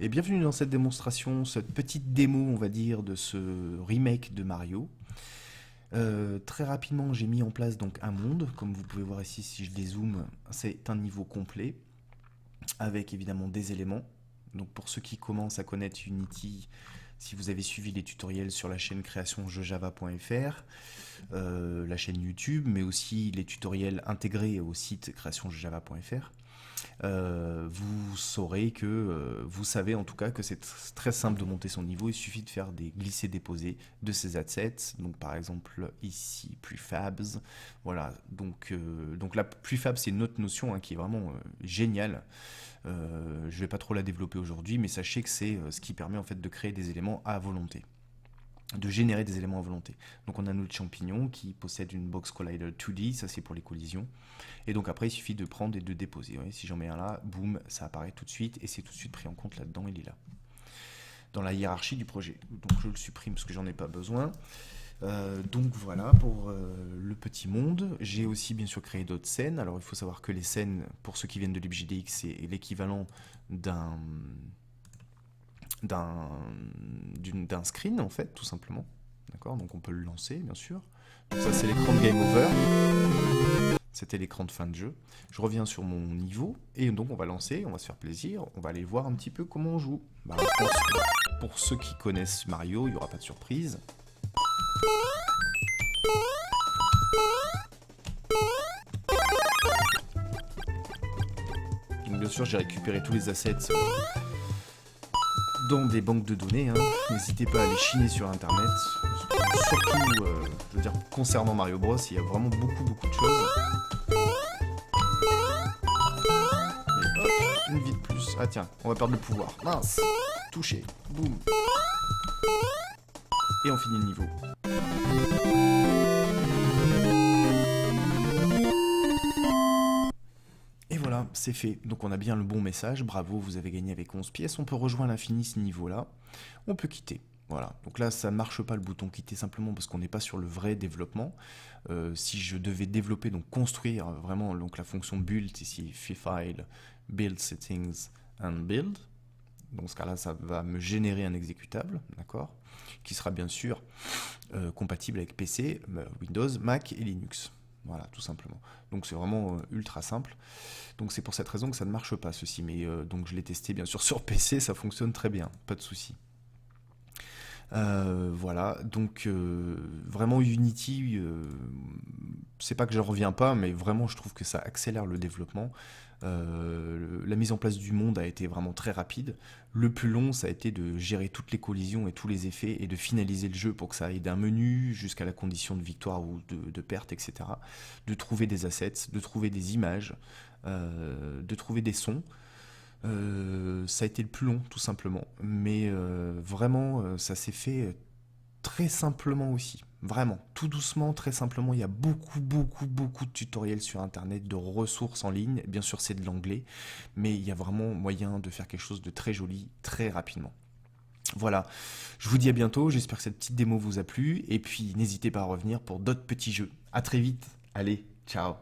Et bienvenue dans cette démonstration, cette petite démo, on va dire, de ce remake de Mario. Très rapidement, j'ai mis en place donc un monde, comme vous pouvez voir ici si je dézoome, c'est un niveau complet, avec évidemment des éléments. Donc pour ceux qui commencent à connaître Unity, si vous avez suivi les tutoriels sur la chaîne créationsjejava.fr, la chaîne YouTube, mais aussi les tutoriels intégrés au site créationsjejava.fr, vous saurez que, vous savez en tout cas que c'est très simple de monter son niveau, il suffit de faire des glisser-déposer de ces assets, donc par exemple ici prefabs, voilà, donc la prefab c'est une autre notion qui est vraiment géniale. Je vais pas trop la développer aujourd'hui, mais sachez que c'est ce qui permet en fait de créer des éléments à volonté, de générer des éléments à volonté. Donc on a notre champignon qui possède une box collider 2D, ça c'est pour les collisions. Et donc après il suffit de prendre et de déposer. Vous voyez, si j'en mets un là, boum, ça apparaît tout de suite et c'est tout de suite pris en compte là-dedans, il est là. Dans la hiérarchie du projet. Donc je le supprime parce que j'en ai pas besoin. Donc voilà pour le petit monde. J'ai aussi bien sûr créé d'autres scènes. Alors il faut savoir que les scènes, pour ceux qui viennent de LibGDX, c'est l'équivalent d'un screen en fait, tout simplement. D'accord, donc on peut le lancer bien sûr. Donc ça c'est l'écran de Game Over. C'était l'écran de fin de jeu. Je reviens sur mon niveau et donc on va lancer, on va se faire plaisir, on va aller voir un petit peu comment on joue. Bah, je pense que pour ceux qui connaissent Mario, il n'y aura pas de surprise. Donc bien sûr j'ai récupéré tous les assets dans des banques de données, hein. N'hésitez pas à aller chiner sur internet, surtout je veux dire concernant Mario Bros, il y a vraiment beaucoup de choses. Et hop, une vie de plus. Ah tiens, on va perdre le pouvoir. Mince, touché, boum. Et on finit le niveau. Et voilà, c'est fait. Donc on a bien le bon message. Bravo, vous avez gagné avec 11 pièces. On peut rejoindre à l'infini ce niveau-là. On peut quitter. Voilà. Donc là, ça ne marche pas le bouton quitter simplement parce qu'on n'est pas sur le vrai développement. Si je devais développer, donc construire vraiment donc la fonction build, ici, file, build settings and build. Dans ce cas-là, ça va me générer un exécutable, d'accord, qui sera bien sûr compatible avec PC, Windows, Mac et Linux. Voilà, tout simplement. Donc c'est vraiment ultra simple. Donc c'est pour cette raison que ça ne marche pas ceci. Mais donc je l'ai testé bien sûr sur PC, ça fonctionne très bien, pas de souci. Voilà, donc vraiment Unity, c'est pas que je reviens pas, mais vraiment je trouve que ça accélère le développement. La mise en place du monde a été vraiment très rapide. Le plus long, ça a été de gérer toutes les collisions et tous les effets et de finaliser le jeu pour que ça aille d'un menu jusqu'à la condition de victoire ou de perte, etc. De trouver des assets, de trouver des images, de trouver des sons. Ça a été le plus long, tout simplement. Mais vraiment, ça s'est fait très simplement aussi. Vraiment, tout doucement, très simplement. Il y a beaucoup de tutoriels sur Internet, de ressources en ligne. Bien sûr, c'est de l'anglais, mais il y a vraiment moyen de faire quelque chose de très joli, très rapidement. Voilà, je vous dis à bientôt. J'espère que cette petite démo vous a plu. Et puis, n'hésitez pas à revenir pour d'autres petits jeux. À très vite. Allez, ciao.